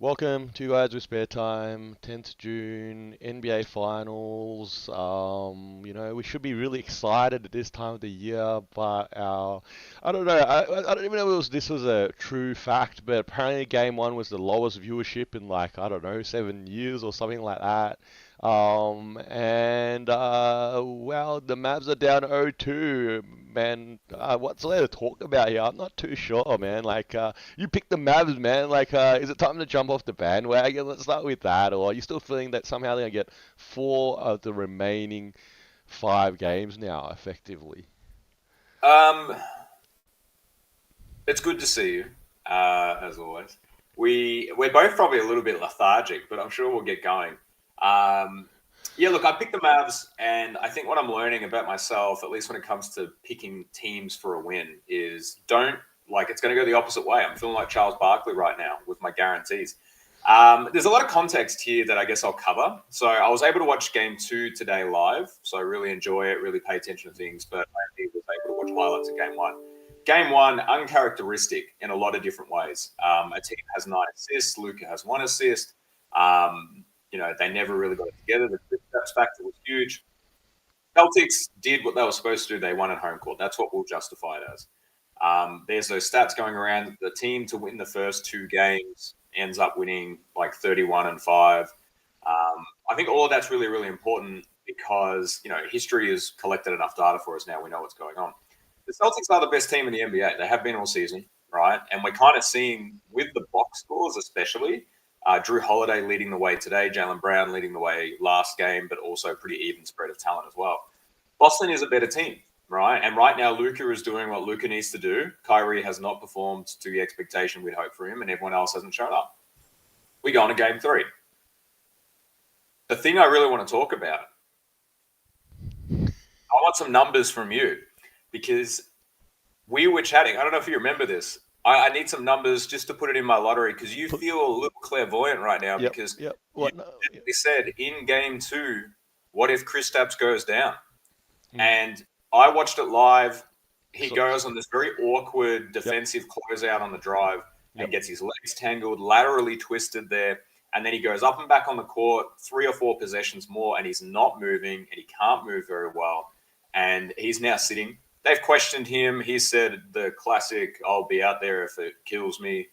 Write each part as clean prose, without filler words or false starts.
Welcome to Guys with Spare Time, 10th June, NBA Finals. We should be really excited at this time of the year, but I don't know, I don't even know if this was a true fact, but apparently Game 1 was the lowest viewership in like, I don't know, 7 years or something like that. Well, the Mavs are down 0-2, man. What's there to talk about here? I'm not too sure, man. You picked the Mavs, man. Is it time to jump off the bandwagon? Let's start with that. Or are you still feeling that somehow they're gonna get four of the remaining five games now, effectively? Um, it's good to see you, as always. We're both probably a little bit lethargic, but I'm sure we'll get going. Um, yeah, look, I picked the Mavs, and I think what I'm learning about myself, at least when it comes to picking teams for a win, is don't like it's going to go the opposite way. I'm feeling like Charles Barkley right now with my guarantees. There's a lot of context here that I guess I'll cover. So I was able to watch Game Two today live, so I really enjoy it, really pay attention to things. But I was able to watch highlights of Game One. Game one, uncharacteristic in a lot of different ways. A team has 9 assists. Luka has 1 assist. They never really got it together. The steps factor was huge. Celtics did what they were supposed to do. They won at home court. That's what we'll justify it as. There's those stats going around. The team to win the first two games ends up winning like 31-5. I think all of that's really, really important because history has collected enough data for us now. We know what's going on. The Celtics are the best team in the NBA. They have been all season, right? And we're kind of seeing with the box scores, especially Drew Holiday leading the way today, Jalen Brown leading the way last game, but also pretty even spread of talent as well. Boston is a better team, right? And right now, Luka is doing what Luka needs to do. Kyrie has not performed to the expectation we'd hope for him, and everyone else hasn't shown up. We go on to game three. The thing I really want to talk about, I want some numbers from you because we were chatting. I don't know if you remember this. I need some numbers just to put it in my lottery because you Put, feel a little clairvoyant right now yep, because yep. you What? No, yep. definitely said in game two, what if Kristaps goes down? Mm. And I watched it live. He So, goes on this very awkward yep, defensive closeout on the drive yep. and gets his legs tangled, laterally twisted there. And then he goes up and back on the court 3 or 4 possessions more, and he's not moving, and he can't move very well. And he's now sitting. They've questioned him. He said the classic, I'll be out there if it kills me.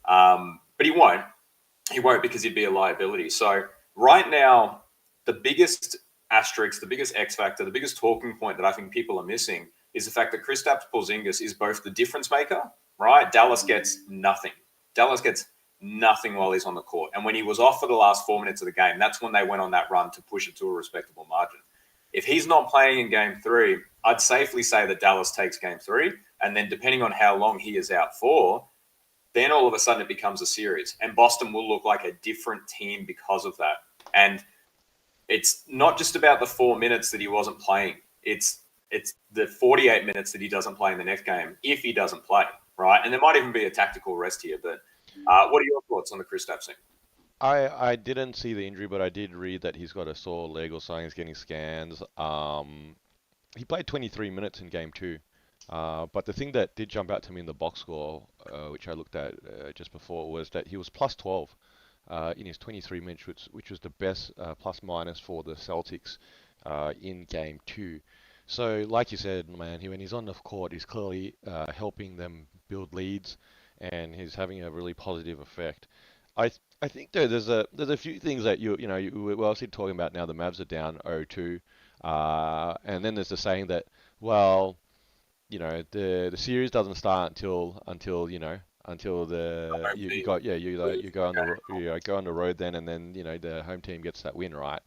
But he won't. He won't because he'd be a liability. So right now, the biggest asterisk, the biggest X factor, the biggest talking point that I think people are missing is the fact that Kristaps Porzingis is both the difference maker, right? Dallas gets nothing. Dallas gets nothing while he's on the court. And when he was off for the last 4 minutes of the game, that's when they went on that run to push it to a respectable margin. If he's not playing in game three, I'd safely say that Dallas takes game three. And then depending on how long he is out for, then all of a sudden it becomes a series. And Boston will look like a different team because of that. And it's not just about the 4 minutes that he wasn't playing. It's the 48 minutes that he doesn't play in the next game if he doesn't play, right? And there might even be a tactical rest here. But what are your thoughts on the Kristaps thing? I didn't see the injury, but I did read that he's got a sore leg or something. He's getting scans. He played 23 minutes in game two. But the thing that did jump out to me in the box score, which I looked at just before, was that he was plus 12 in his 23 minutes, which was the best plus minus for the Celtics in game two. So, like you said, man, when he's on the court, he's clearly helping them build leads, and he's having a really positive effect. I think though there's a few things that we're obviously talking about now. The Mavs are down 0-2, and then there's the saying that, well, the series doesn't start until you got yeah you go on go on the road then, and then the home team gets that win, right?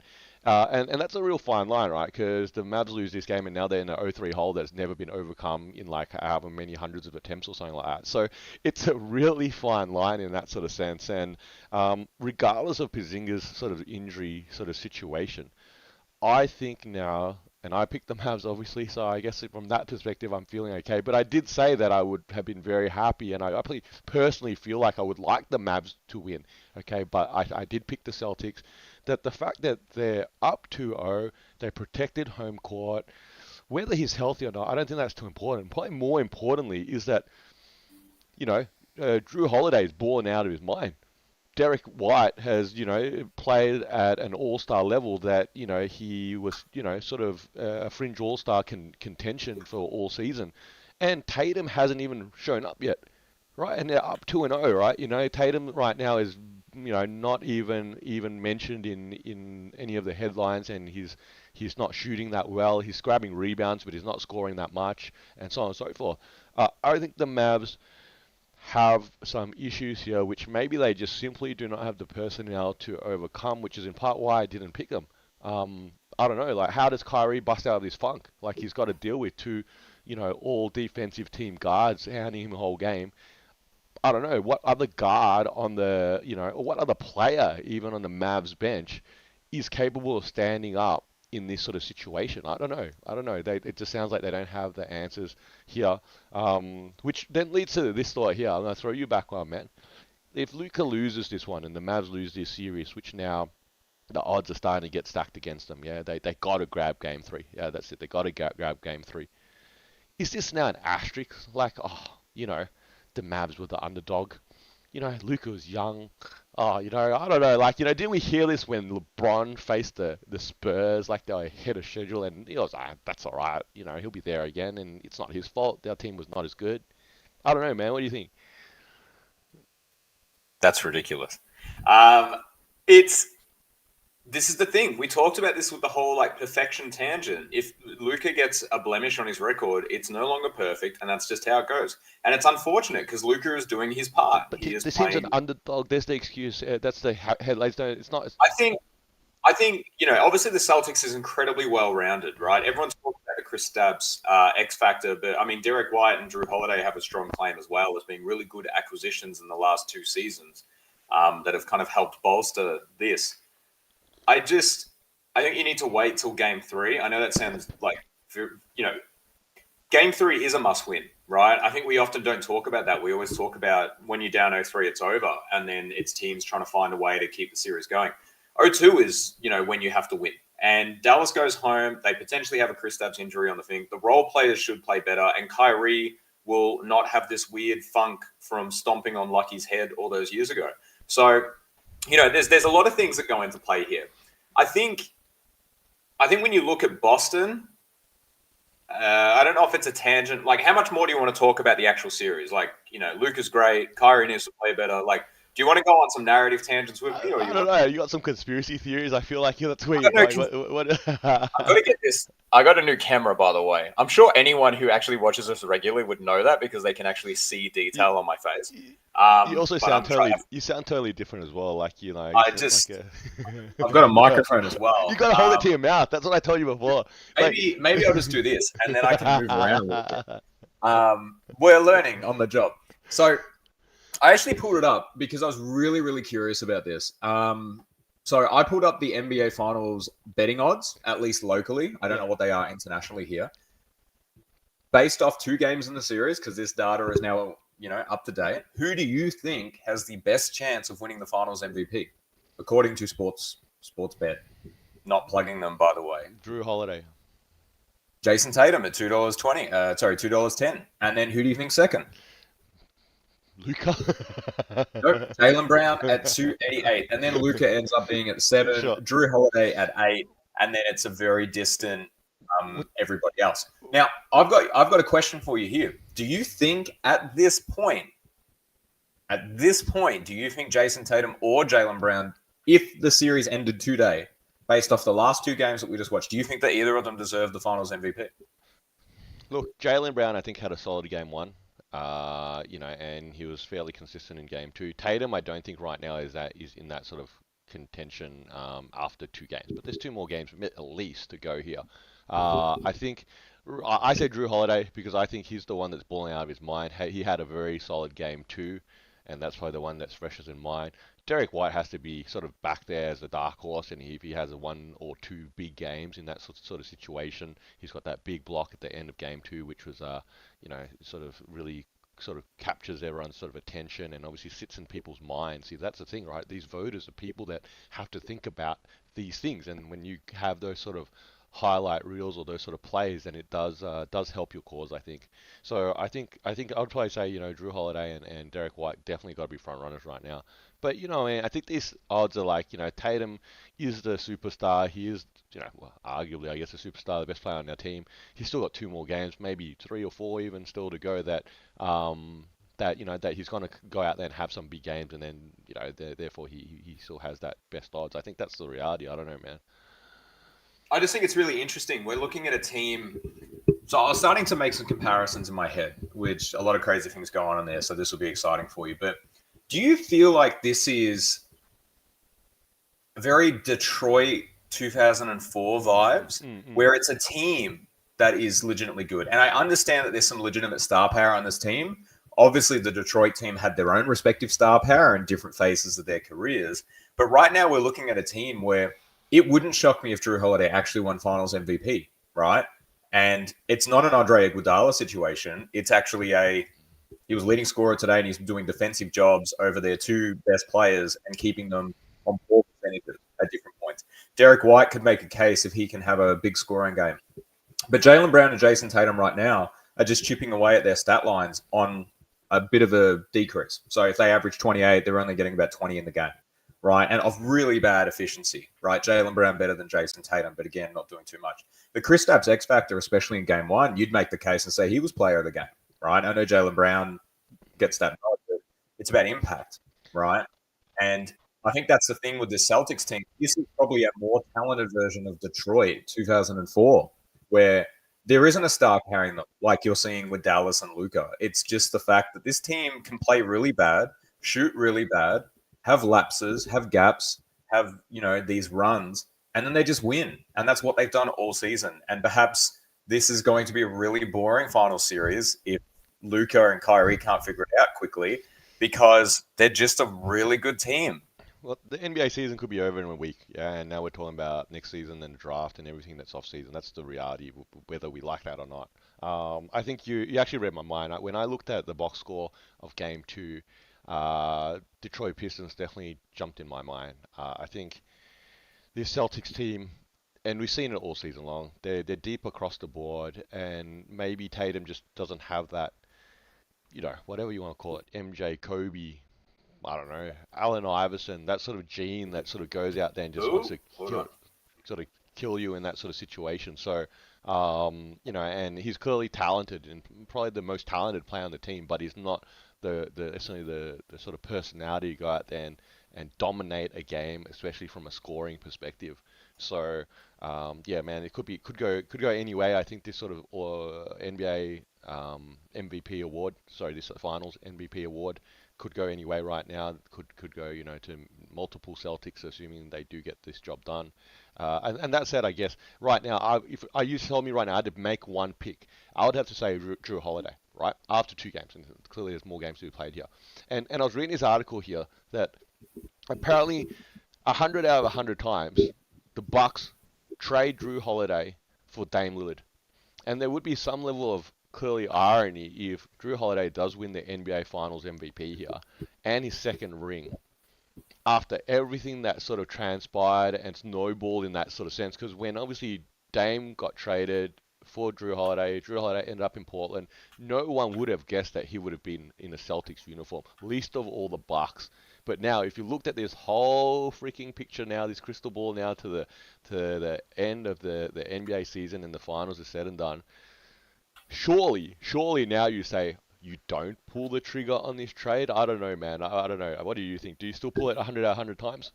And that's a real fine line, right? Because the Mavs lose this game and now they're in an 0-3 hole that's never been overcome in like however many hundreds of attempts or something like that. So it's a really fine line in that sort of sense. And regardless of Porzingis' sort of injury sort of situation, I think now, and I picked the Mavs obviously, so I guess from that perspective I'm feeling okay. But I did say that I would have been very happy, and I personally feel like I would like the Mavs to win. Okay, but I did pick the Celtics. That the fact that they're up 2-0, they protected home court. Whether he's healthy or not, I don't think that's too important. Probably more importantly is that you know Drew Holiday's balling out of his mind. Derek White has, played at an all-star level that, he was, sort of a fringe all-star contention for all season. And Tatum hasn't even shown up yet, right? And they're up 2-0, right? Tatum right now is, not even mentioned in any of the headlines, and he's not shooting that well. He's grabbing rebounds, but he's not scoring that much, and so on and so forth. I think the Mavs have some issues here, which maybe they just simply do not have the personnel to overcome, which is in part why I didn't pick them. I don't know, like how does Kyrie bust out of this funk? Like he's got to deal with two, all defensive team guards handing him the whole game. I don't know what other guard on the, or what other player even on the Mavs bench is capable of standing up in this sort of situation. I don't know. I don't know. It just sounds like they don't have the answers here, which then leads to this thought here. I'm going to throw you back one, man. If Luka loses this one and the Mavs lose this series, which now the odds are starting to get stacked against them, yeah, they got to grab game three. Yeah, that's it. They got to grab game three. Is this now an asterisk? Like, the Mavs were the underdog. Luka was young. Oh, I don't know. Like, didn't we hear this when LeBron faced the Spurs? Like, they were ahead of schedule, and he was like, that's all right. He'll be there again, and it's not his fault. Their team was not as good. I don't know, man. What do you think? That's ridiculous. It's This is the thing. We talked about this with the whole like perfection tangent. If Luka gets a blemish on his record, it's no longer perfect, and that's just how it goes. And it's unfortunate because Luka is doing his part. But He is this seems an playing. underdog. There's the excuse. That's the headlines. Don't. It's not. I think obviously the Celtics is incredibly well rounded, right? Everyone's talking about the Chris Kristaps X factor, but I mean Derek White and Drew Holiday have a strong claim as well as being really good acquisitions in the last two seasons that have kind of helped bolster this. I think you need to wait till game three. I know that sounds like, game three is a must win, right? I think we often don't talk about that. We always talk about when you're down 0-3, it's over. And then it's teams trying to find a way to keep the series going. 0-2 is, when you have to win. And Dallas goes home. They potentially have a Kristaps injury on the thing. The role players should play better. And Kyrie will not have this weird funk from stomping on Lucky's head all those years ago. So, there's a lot of things that go into play here. I think when you look at Boston, I don't know if it's a tangent. Like, how much more do you want to talk about the actual series? Like, Luka's great. Kyrie needs to play better. Like, do you want to go on some narrative tangents with me, or I you don't want? know. You got some conspiracy theories. I feel like that's where I you're don't going. know. What? I've got to get this. I got a new camera, by the way. I'm sure anyone who actually watches us regularly would know that because they can actually see you, detail on my face. you also But sound I'm trying. totally different as well. Like you I sound like just. a. I've got a Yeah. microphone as You well. gotta hold it to your mouth. That's what I told you before. Like. Maybe I'll just do this, and then I can move around a little bit. We're learning on the job. So I actually pulled it up because I was really, really curious about this. So I pulled up the NBA Finals betting odds, at least locally. I don't know what they are internationally here. Based off two games in the series, because this data is now, up to date. Who do you think has the best chance of winning the Finals MVP, according to Sportsbet? Not plugging them, by the way. Drew Holiday. Jason Tatum at $2.20. $2.10. And then who do you think second? Luka. Nope. Jaylen Brown at 288. And then Luka ends up being at 7. Sure. Drew Holiday at 8. And then it's a very distant everybody else. Now, I've got a question for you here. Do you think at this point, do you think Jason Tatum or Jaylen Brown, if the series ended today, based off the last two games that we just watched, do you think that either of them deserve the Finals MVP? Look, Jaylen Brown, I think, had a solid game one. And he was fairly consistent in game two. Tatum, I don't think right now is in that sort of contention after two games, but there's two more games at least to go here. I think I say Drew Holiday because I think he's the one that's balling out of his mind. He had a very solid game two, and that's probably the one that's freshest in mind. Derek White has to be sort of back there as a dark horse, and if he has a one or two big games in that sort of situation, he's got that big block at the end of game two, which was sort of really sort of captures everyone's sort of attention and obviously sits in people's minds. See, that's the thing, right? These voters are people that have to think about these things, and when you have those sort of highlight reels or those sort of plays, then it does help your cause, I think. So I think I would probably say, Drew Holiday and Derek White definitely got to be front runners right now. But man, I think these odds are like, Tatum is the superstar. He is, well, arguably, I guess, the superstar, the best player on their team. He's still got two more games, maybe three or four even still to go. That he's going to go out there and have some big games, and then therefore he still has that best odds. I think that's the reality. I don't know, man. I just think it's really interesting. We're looking at a team. So I was starting to make some comparisons in my head, which a lot of crazy things go on in there. So this will be exciting for you. But do you feel like this is very Detroit 2004 vibes, Mm-mm. where it's a team that is legitimately good? And I understand that there's some legitimate star power on this team. Obviously, the Detroit team had their own respective star power in different phases of their careers. But right now, we're looking at a team where it wouldn't shock me if Drew Holiday actually won Finals MVP, right? And it's not an Andre Iguodala situation. It's actually he was leading scorer today, and he's doing defensive jobs over their two best players and keeping them on ball percentages at different points. Derek White could make a case if he can have a big scoring game. But Jaylen Brown and Jason Tatum right now are just chipping away at their stat lines on a bit of a decrease. So if they average 28, they're only getting about 20 in the game, right? And of really bad efficiency, right? Jaylen Brown better than Jason Tatum, but again, not doing too much. The Kristaps X factor, especially in game one, you'd make the case and say he was player of the game, right? I know Jaylen Brown gets that nod, but it's about impact, right? And I think that's the thing with the Celtics team. This is probably a more talented version of Detroit 2004, where there isn't a star carrying them like you're seeing with Dallas and Luka. It's just the fact that this team can play really bad, shoot really bad, have lapses, have gaps, have these runs, and then they just win. And that's what they've done all season. And perhaps this is going to be a really boring final series if Luka and Kyrie can't figure it out quickly because they're just a really good team. Well, the NBA season could be over in a week, yeah, and now we're talking about next season and the draft and everything that's off season. That's the reality, whether we like that or not. I think you actually read my mind. When I looked at the box score of Game Two, Detroit Pistons definitely jumped in my mind. I think this Celtics team, and we've seen it all season long. They're deep across the board, and maybe Tatum just doesn't have that, whatever you want to call it, MJ, Kobe, I don't know, Allen Iverson, that sort of gene that sort of goes out there and just wants Who? to Hold kill, on. sort of kill you in that sort of situation. So, and he's clearly talented and probably the most talented player on the team, but he's not essentially the sort of personality to go out there and dominate a game, especially from a scoring perspective. So, yeah, man, it could go any way. I think this sort of NBA MVP award, sorry, this Finals MVP award could go any way right now. Could go, to multiple Celtics, assuming they do get this job done. And that said, I guess right now, if you tell me right now I had to make one pick, I would have to say Drew Holiday, right? After two games, and clearly there's more games to be played here. And I was reading this article here that apparently 100 out of 100 times the Bucks trade Drew Holiday for Dame Lillard. And there would be some level of clearly irony if Drew Holiday does win the NBA Finals MVP here and his second ring after everything that sort of transpired and snowballed in that sort of sense. Because when obviously Dame got traded for Drew Holiday ended up in Portland. No one would have guessed that he would have been in a Celtics uniform, least of all the Bucks. But now, if you looked at this whole freaking picture now, this crystal ball now to the end of the NBA season and the finals is said and done, surely now you say you don't pull the trigger on this trade. I don't know, man. I don't know. What do you think? Do you still pull it 100 out of 100 times?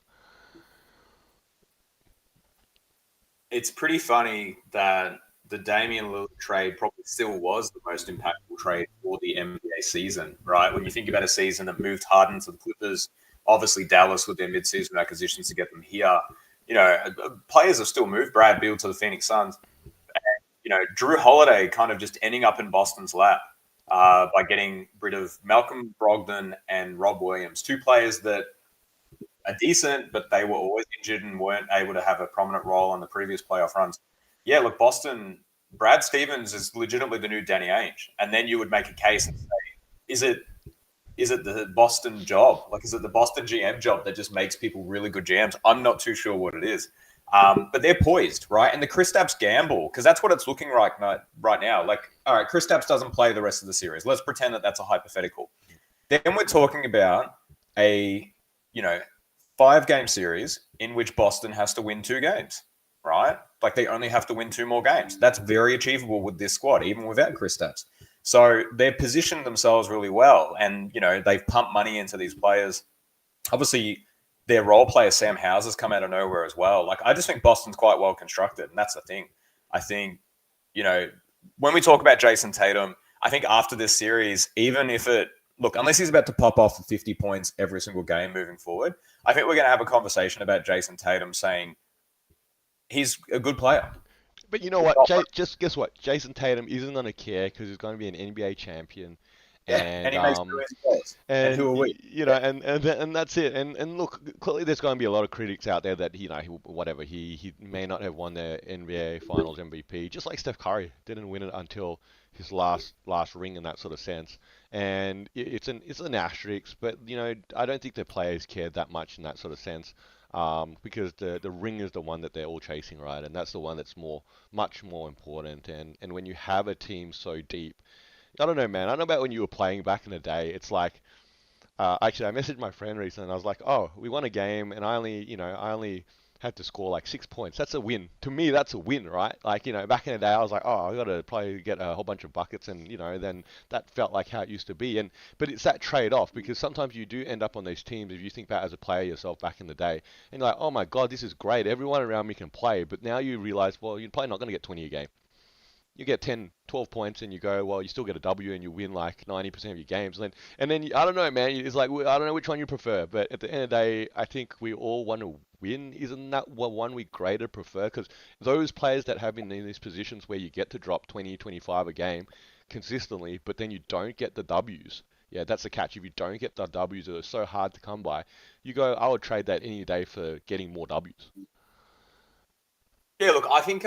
It's pretty funny that the Damian Lillard trade probably still was the most impactful trade for the NBA season, right? When you think about a season that moved Harden to the Clippers, obviously Dallas with their midseason acquisitions to get them here. Players have still moved. Brad Beal to the Phoenix Suns. Drew Holiday kind of just ending up in Boston's lap by getting rid of Malcolm Brogdon and Rob Williams, two players that are decent, but they were always injured and weren't able to have a prominent role on the previous playoff runs. Yeah, look, Boston, Brad Stevens is legitimately the new Danny Ainge. And then you would make a case and say, is it the Boston job? Like, is it the Boston GM job that just makes people really good GMs? I'm not too sure what it is. But they're poised, right? And the Kristaps gamble, because that's what it's looking like right now. Like, all right, Kristaps doesn't play the rest of the series. Let's pretend that that's a hypothetical. Then we're talking about a, you know, 5 game series in which Boston has to win 2 games, right? Like they only have to win 2 more games. That's very achievable with this squad, even without Kristaps. So they've positioned themselves really well, and they've pumped money into these players. Obviously, their role player Sam Howes has come out of nowhere as well. Like I just think Boston's quite well constructed, and that's the thing. I think you know when we talk about Jason Tatum, I think after this series, even if it look, unless he's about to pop off for 50 points every single game moving forward, I think we're going to have a conversation about Jason Tatum saying he's a good player. But you know what? Just guess what? Jason Tatum isn't gonna care because he's going to be an NBA champion, Yeah, and and he makes crazy plays. And who are we? Yeah, and that's it. And look, clearly there's going to be a lot of critics out there that whatever he may not have won the NBA Finals MVP, just like Steph Curry didn't win it until his last ring in that sort of sense. And it's an asterisk, but I don't think the players cared that much in that sort of sense. Because the ring is the one that they're all chasing, right? And that's the one that's much more important. And when you have a team so deep, I don't know, man. I don't know about when you were playing back in the day. It's like, actually, I messaged my friend recently, and I was like, "Oh, we won a game, and I only had to score like 6 points. That's a win. To me, that's a win, right? Like, back in the day, I was like, oh, I got to probably get a whole bunch of buckets, and then that felt like how it used to be. But it's that trade-off because sometimes you do end up on these teams if you think back as a player yourself back in the day, and you're like, oh my God, this is great. Everyone around me can play, but now you realize, well, you're probably not going to get 20 a game. You get 10, 12 points and you go, well, you still get a W and you win like 90% of your games. And then I don't know, man. It's like, I don't know which one you prefer. But at the end of the day, I think we all want to win. Isn't that what one we greater prefer? Because those players that have been in these positions where you get to drop 20, 25 a game consistently, but then you don't get the Ws. Yeah, that's the catch. If you don't get the Ws that are so hard to come by, you go, I would trade that any day for getting more Ws. yeah. Look, I think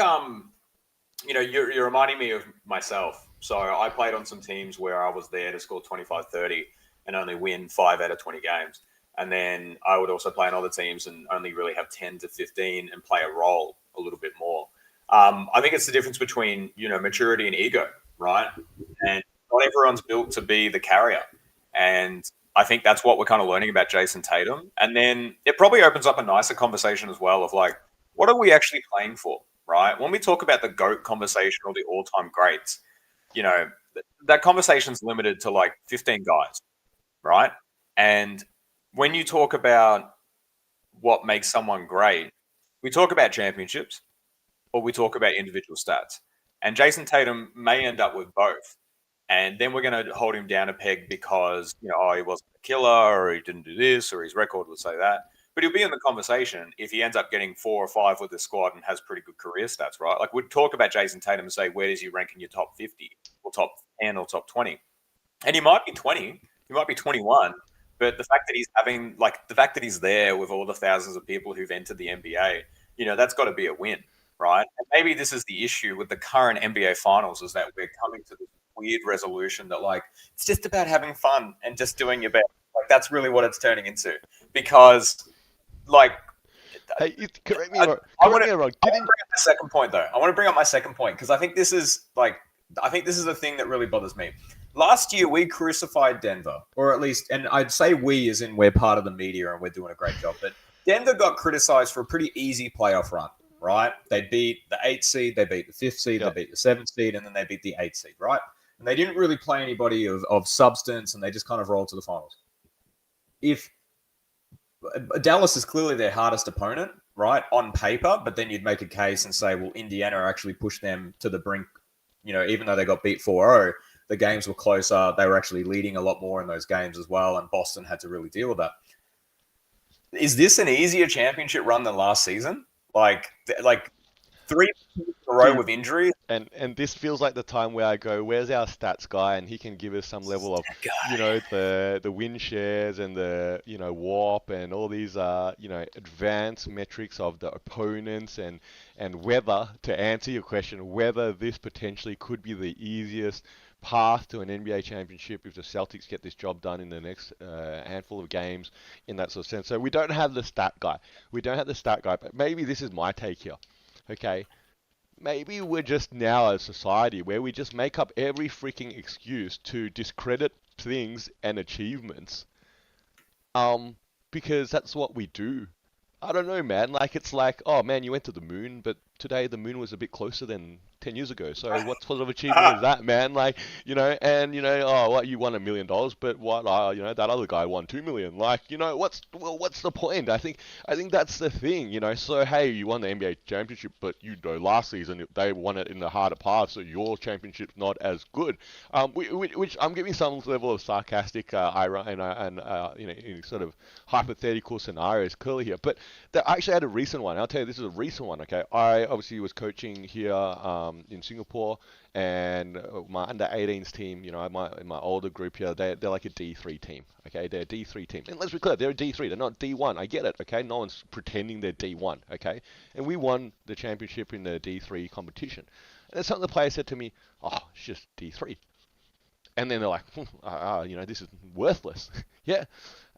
you're reminding me of myself. So I played on some teams where I was there to score 25, 30, and only win 5 out of 20 games. And then I would also play on other teams and only really have 10 to 15 and play a role a little bit more. I think it's the difference between, maturity and ego, right? And not everyone's built to be the carrier. And I think that's what we're kind of learning about Jason Tatum. And then it probably opens up a nicer conversation as well of like, what are we actually playing for? Right? When we talk about the GOAT conversation or the all-time greats, you know, that conversation's limited to like 15 guys, right? And when you talk about what makes someone great, we talk about championships or we talk about individual stats. And Jason Tatum may end up with both. And then we're going to hold him down a peg because, oh, he wasn't a killer or he didn't do this or his record would say that. But he'll be in the conversation if he ends up getting 4 or 5 with the squad and has pretty good career stats, right? Like we'd talk about Jason Tatum and say, where does he rank in your top 50 or top 10 or top 20? And he might be 20, he might be 21. But the fact that he's there with all the thousands of people who've entered the NBA, that's got to be a win, right? And maybe this is the issue with the current NBA finals is that we're coming to this weird resolution that like it's just about having fun and just doing your best. Like that's really what it's turning into. Because like Hey, correct me I, wrong. I want Correct me to wrong. bring up my second point though. I want to bring up my second point because I think this is the thing that really bothers me. Last year we crucified Denver, or at least, and I'd say we as in we're part of the media and we're doing a great job. But Denver got criticized for a pretty easy playoff run, right? They beat the 8th seed, they beat the 5th seed, Yep. they beat the 7th seed, and then they beat the 8th seed, right? And they didn't really play anybody of substance, and they just kind of rolled to the finals. If Dallas is clearly their hardest opponent, right, on paper, but then you'd make a case and say, well, Indiana actually pushed them to the brink, even though they got beat 4-0, the games were closer. They were actually leading a lot more in those games as well, and Boston had to really deal with that. Is this an easier championship run than last season? Like 3 in a row Dude, with injuries? and this feels like the time where I go, where's our stats guy? And he can give us some level of, the win shares and the, warp and all these, advanced metrics of the opponents and whether, to answer your question, whether this potentially could be the easiest path to an NBA championship if the Celtics get this job done in the next handful of games in that sort of sense. So we don't have the stat guy. We don't have the stat guy, but maybe this is my take here. Okay, maybe we're just now a society where we just make up every freaking excuse to discredit things and achievements. Um, because that's what we do. I don't know, man. Like, it's like, oh man, you went to the moon, but today the moon was a bit closer than 10 years ago. So what sort of achievement is that, man? Like, and oh, what, you won $1 million, but what, that other guy won 2 million. Like, what's the point? I think that's the thing, So hey, you won the NBA championship, but last season they won it in the harder path, so your championship's not as good. Which I'm giving some level of sarcastic irony and sort of hypothetical scenarios clearly here, but I actually had a recent one. I'll tell you, this is a recent one. Okay, I obviously was coaching here in Singapore, and my under 18s team, my older group here, they're like a D3 team. Okay, they're a D3 team, and let's be clear, they're a D3. They're not D1. I get it. Okay, no one's pretending they're D1. Okay, and we won the championship in the D3 competition. And then some of the players said to me, "Oh, it's just D3." And then they're like, this is worthless. Yeah.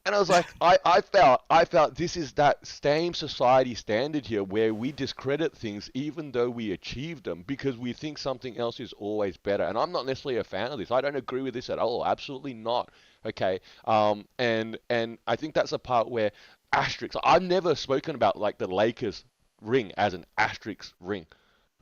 And I was like, I felt this is that same society standard here where we discredit things even though we achieve them because we think something else is always better. And I'm not necessarily a fan of this. I don't agree with this at all. Absolutely not. Okay. And I think that's a part where asterisks. I've never spoken about like the Lakers ring as an asterisk ring.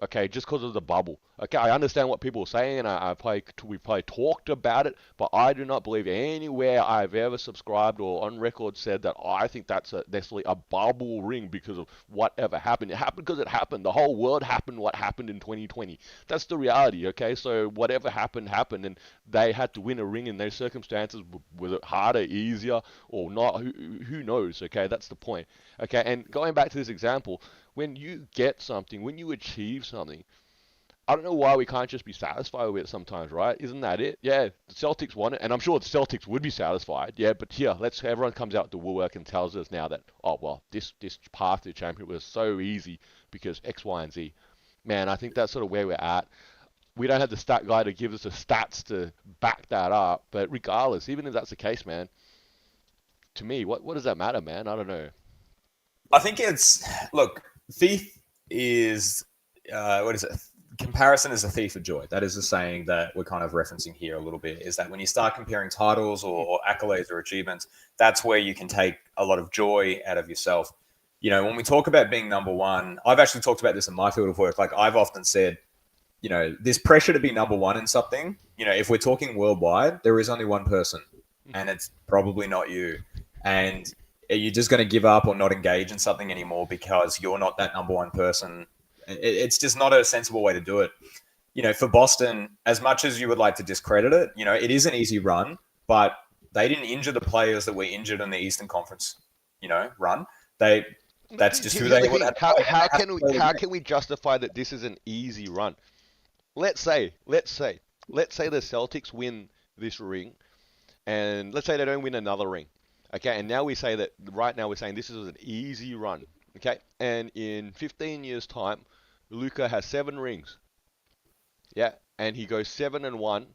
Okay, just because of the bubble. Okay, I understand what people are saying, and we probably talked about it, but I do not believe anywhere I've ever subscribed or on record said that I think that's necessarily a bubble ring because of whatever happened. It happened because it happened. The whole world happened what happened in 2020. That's the reality, okay? So whatever happened, happened, and they had to win a ring in those circumstances. Was it harder, easier, or not? Who knows, okay? That's the point. Okay, and going back to this example, when you get something, when you achieve something, I don't know why we can't just be satisfied with it sometimes, right? Isn't that it? Yeah, the Celtics won it, and I'm sure the Celtics would be satisfied. Yeah, but here, everyone comes out to woodwork and tells us now that, oh well, this path to the championship was so easy because X, Y, and Z. Man, I think that's sort of where we're at. We don't have the stat guy to give us the stats to back that up, but regardless, even if that's the case, man, to me, what does that matter, man? I don't know. I think look, thief is what is it? Comparison is a thief of joy. That is the saying that we're kind of referencing here a little bit, is that when you start comparing titles or accolades or achievements, that's where you can take a lot of joy out of yourself. When we talk about being number one, I've actually talked about this in my field of work. Like I've often said, this pressure to be number one in something, if we're talking worldwide, there is only one person and it's probably not you. And are you just going to give up or not engage in something anymore because you're not that number one person? It's just not a sensible way to do it. For Boston, as much as you would like to discredit it, it is an easy run, but they didn't injure the players that were injured in the Eastern Conference, run. That's just who they would have. How can we justify that this is an easy run? Let's say the Celtics win this ring, and let's say they don't win another ring. Okay, and now we say that right now we're saying this is an easy run. Okay, and in 15 years' time, Luka has 7 rings. Yeah, and he goes 7-1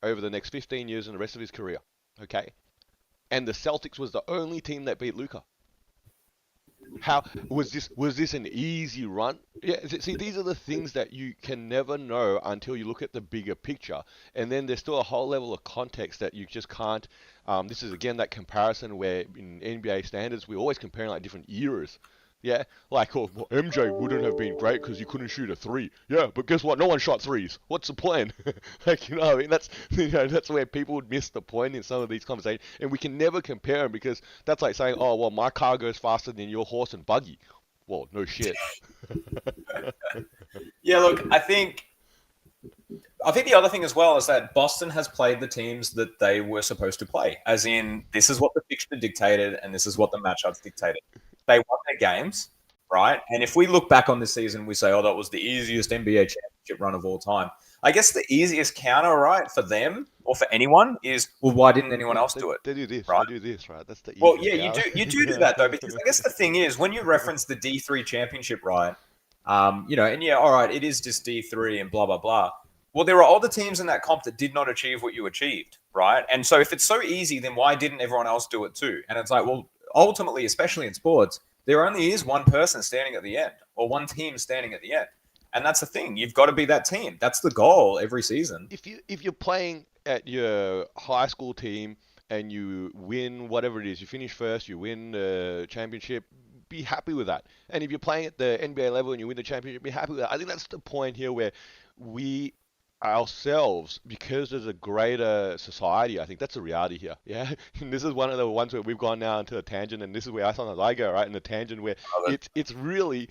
over the next 15 years and the rest of his career. Okay, and the Celtics was the only team that beat Luka. How was this an easy run? Yeah, see, these are the things that you can never know until you look at the bigger picture, and then there's still a whole level of context that you just can't. This is again that comparison where in NBA standards we're always comparing like different eras. Yeah, like well, MJ wouldn't have been great because he couldn't shoot a 3. Yeah, but guess what? No one shot 3s. What's the point? Like I mean, that's where people would miss the point in some of these conversations, and we can never compare them because that's like saying, oh well, my car goes faster than your horse and buggy. Well, no shit. Yeah, look, I think the other thing as well is that Boston has played the teams that they were supposed to play, as in this is what the fixture dictated and this is what the matchups dictated. They won their games, right? And if we look back on this season, we say, oh, that was the easiest NBA championship run of all time. I guess the easiest counter, right, for them or for anyone is, well, why didn't anyone else do it? They do this, right? They do this, right? That's the easiest. Well, yeah, you do that though, because I guess the thing is when you reference the D3 championship, right? And yeah, all right, it is just D3 and blah blah blah. Well, there are all the teams in that comp that did not achieve what you achieved, right? And so if it's so easy, then why didn't everyone else do it too? And it's like, well, ultimately, especially in sports, there only is one person standing at the end or one team standing at the end. And that's the thing. You've got to be that team. That's the goal every season. If you're playing at your high school team and you win whatever it is, you finish first, you win the championship, be happy with that. And if you're playing at the NBA level and you win the championship, be happy with that. I think that's the point here where we ourselves, because there's a greater society, I think that's a reality here. Yeah, and this is one of the ones where we've gone now into a tangent, and this is where I sometimes I go right in the tangent where it's really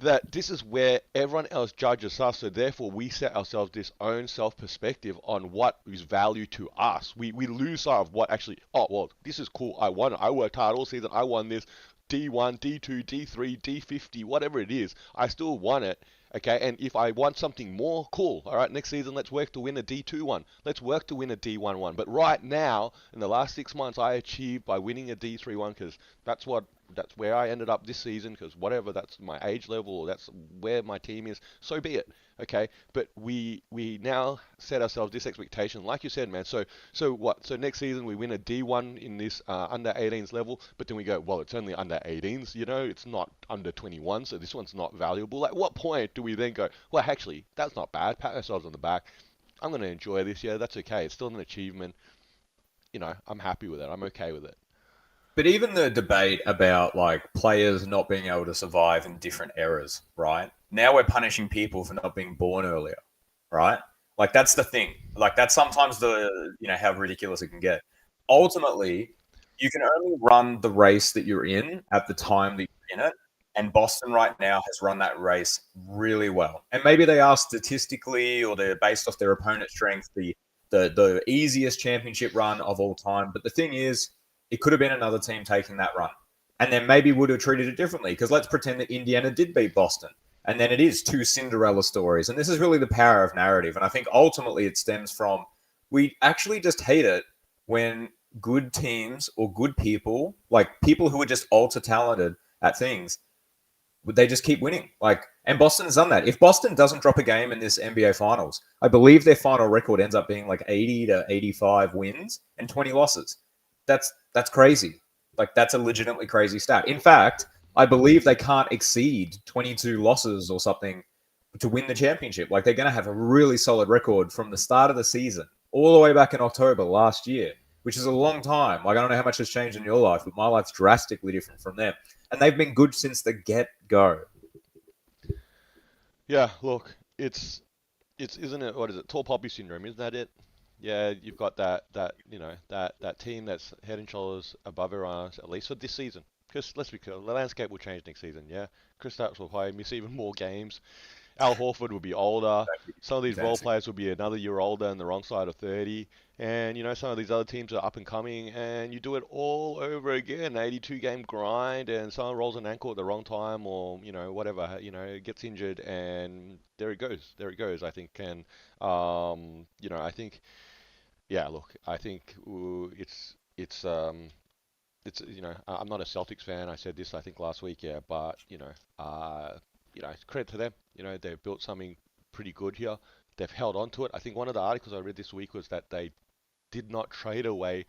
that this is where everyone else judges us, so therefore we set ourselves this own self perspective on what is value to us. We lose sight of what actually, oh, well, this is cool. I won it. I worked hard all season. I won this D1, D2, D3, D50, whatever it is. I still won it. Okay, and if I want something more, cool. All right, next season, let's work to win a D2 one. Let's work to win a D1 one. But right now, in the last 6 months, I achieved by winning a D3 one because that's where I ended up this season. Because whatever, that's my age level, or that's where my team is. So be it. Okay, but we now set ourselves this expectation, like you said, man. So what? So next season we win a D1 in this under 18s level, but then we go, well, it's only under 18s, it's not under 21, so this one's not valuable. At what point do we then go, well, actually, that's not bad. Pat ourselves on the back. I'm going to enjoy this. Yeah, that's okay. It's still an achievement. I'm happy with it. I'm okay with it. But even the debate about like players not being able to survive in different eras, right? Now we're punishing people for not being born earlier, right? Like that's the thing. Like that's sometimes how ridiculous it can get. Ultimately, you can only run the race that you're in at the time that you're in it. And Boston right now has run that race really well. And maybe they are statistically or they're based off their opponent's strength, the easiest championship run of all time. But the thing is, it could have been another team taking that run. And then maybe would have treated it differently. Because let's pretend that Indiana did beat Boston. And then it is two Cinderella stories. And this is really the power of narrative. And I think ultimately it stems from we actually just hate it when good teams or good people, like people who are just ultra talented at things, they just keep winning. And Boston's done that. If Boston doesn't drop a game in this NBA Finals, I believe their final record ends up being like 80 to 85 wins and 20 losses. That's crazy. Like that's a legitimately crazy stat. In fact, I believe they can't exceed 22 losses or something to win the championship. Like they're going to have a really solid record from the start of the season all the way back in October last year, which is a long time. Like I don't know how much has changed in your life, but my life's drastically different from them. And they've been good since the get-go. Yeah, look, it's isn't it, what is it, tall poppy syndrome, isn't that it? Yeah, you've got that team that's head and shoulders above everyone else, at least for this season. Because let's be clear, the landscape will change next season. Yeah, Kristaps will probably miss even more games. Al Horford will be older. Some of these role Fancy. players will be another year older and the wrong side of 30. And some of these other teams are up and coming, and you do it all over again. 82 game grind, and someone rolls an ankle at the wrong time, or whatever, gets injured, and there it goes. There it goes. I think, and I think, yeah. Look, I think it's I'm not a Celtics fan. I said this I think last week, yeah, but credit to them. They've built something pretty good here. They've held on to it. I think one of the articles I read this week was that they did not trade away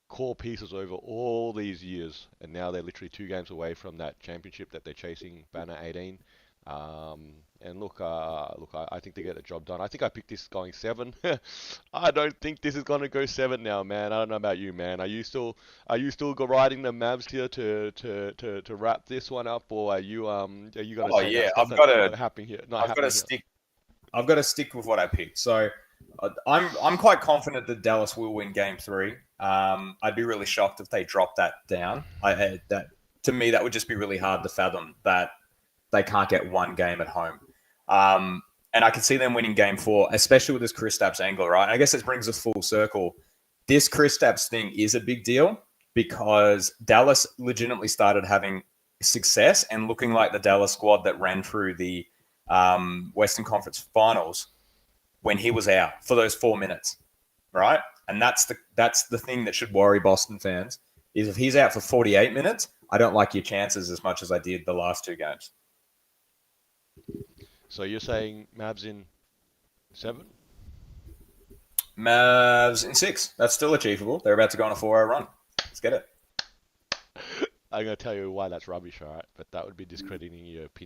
core pieces over all these years, and now they're literally 2 games away from that championship that they're chasing, Banner 18. And I think they get the job done. I think I picked this going 7. I don't think this is gonna go 7 now, man. I don't know about you, man. Are you still riding the Mavs here to wrap this one up, or are you gonna Oh say yeah, that's not happening here? Not I've got to happening here. stick. I've got to stick with what I picked. So I'm quite confident that Dallas will win Game 3. I'd be really shocked if they drop that down. That to me that would just be really hard to fathom that they can't get one game at home. And I can see them winning Game 4, especially with this Kristaps angle, right? And I guess this brings us full circle. This Kristaps thing is a big deal because Dallas legitimately started having success and looking like the Dallas squad that ran through the Western Conference Finals when he was out for those 4 minutes, right? And that's the thing that should worry Boston fans is if he's out for 48 minutes, I don't like your chances as much as I did the last 2 games. So you're saying Mavs in 7? Mavs in 6. That's still achievable. They're about to go on a 4-0 run. Let's get it. I'm gonna tell you why that's rubbish, alright? But that would be discrediting your opinion.